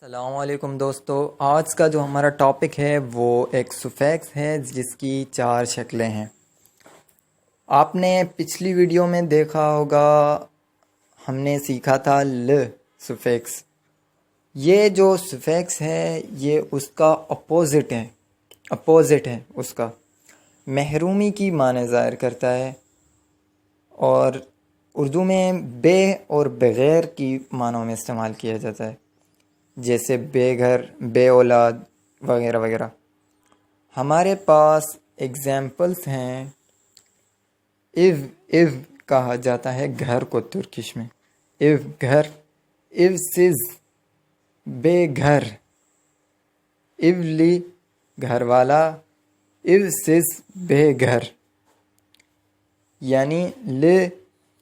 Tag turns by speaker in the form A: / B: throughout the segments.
A: السلام علیکم دوستو، آج کا جو ہمارا ٹاپک ہے وہ ایک سفیکس ہے جس کی 4 شکلیں ہیں۔ آپ نے پچھلی ویڈیو میں دیکھا ہوگا، ہم نے سیکھا تھا سفیکس۔ یہ جو سفیکس ہے یہ اس کا اپوزٹ ہے اس کا محرومی کی معنی ظاہر کرتا ہے، اور اردو میں بے اور بغیر کی معنوں میں استعمال کیا جاتا ہے، جیسے بے گھر، بے اولاد وغیرہ وغیرہ۔ ہمارے پاس ایگزامپلس ہیں۔ ایو کہا جاتا ہے گھر کو ترکش میں، ایو گھر، ایو سز بے گھر، ایو لی گھر والا، ایو سز بے گھر، یعنی ل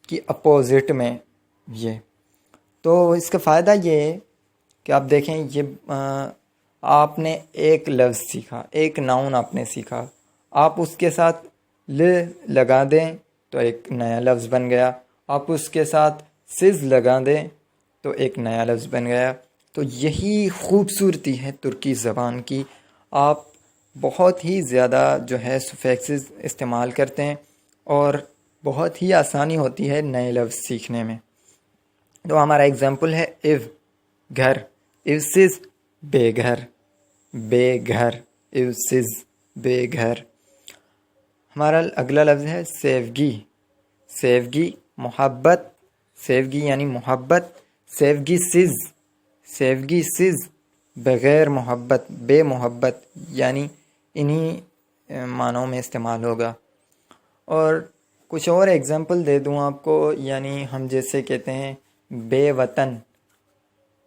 A: کی اپوزٹ میں یہ۔ تو اس کا فائدہ یہ ہے کہ آپ دیکھیں، یہ آپ نے ایک لفظ سیکھا، ایک ناؤن آپ نے سیکھا، آپ اس کے ساتھ لگا دیں تو ایک نیا لفظ بن گیا، آپ اس کے ساتھ سز لگا دیں تو ایک نیا لفظ بن گیا۔ تو یہی خوبصورتی ہے ترکی زبان کی۔ آپ بہت ہی زیادہ جو ہے سفیکسز استعمال کرتے ہیں اور بہت ہی آسانی ہوتی ہے نئے لفظ سیکھنے میں۔ تو ہمارا ایگزامپل ہے ایو گھر، ایو سز بے گھر، بے گھر، ایو سز بے گھر۔ ہمارا اگلا لفظ ہے سیوگی، سیوگی محبت، سیوگی یعنی محبت، سیوگی سز بغیر محبت، بے محبت، یعنی انہی معنوں میں استعمال ہوگا۔ اور کچھ اور ایگزامپل دے دوں آپ کو، یعنی ہم جیسے کہتے ہیں بے وطن،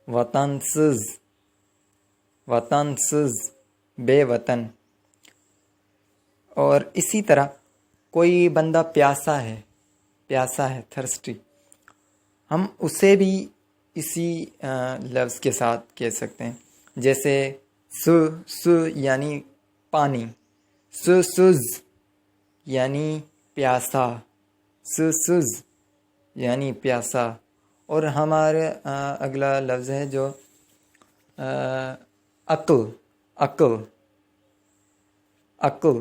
A: وطن سز بے وطن۔ اور اسی طرح کوئی بندہ پیاسا ہے تھرسٹی، ہم اسے بھی اسی لفظ کے ساتھ کہہ سکتے ہیں، جیسے س یعنی پانی، سز یعنی پیاسا، سز یعنی پیاسا۔ اور ہمارے اگلا لفظ ہے جو عقل،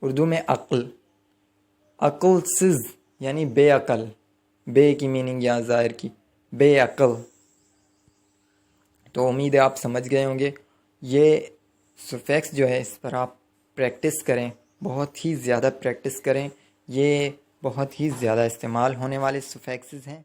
A: اردو میں عقل سز یعنی بے عقل، بے کی میننگ یہاں ظاہر کی، بے عقل۔ تو امید ہے آپ سمجھ گئے ہوں گے۔ یہ سفیکس جو ہے اس پر آپ پریکٹس کریں، بہت ہی زیادہ پریکٹس کریں، یہ بہت ہی زیادہ استعمال ہونے والے سفیکسز ہیں۔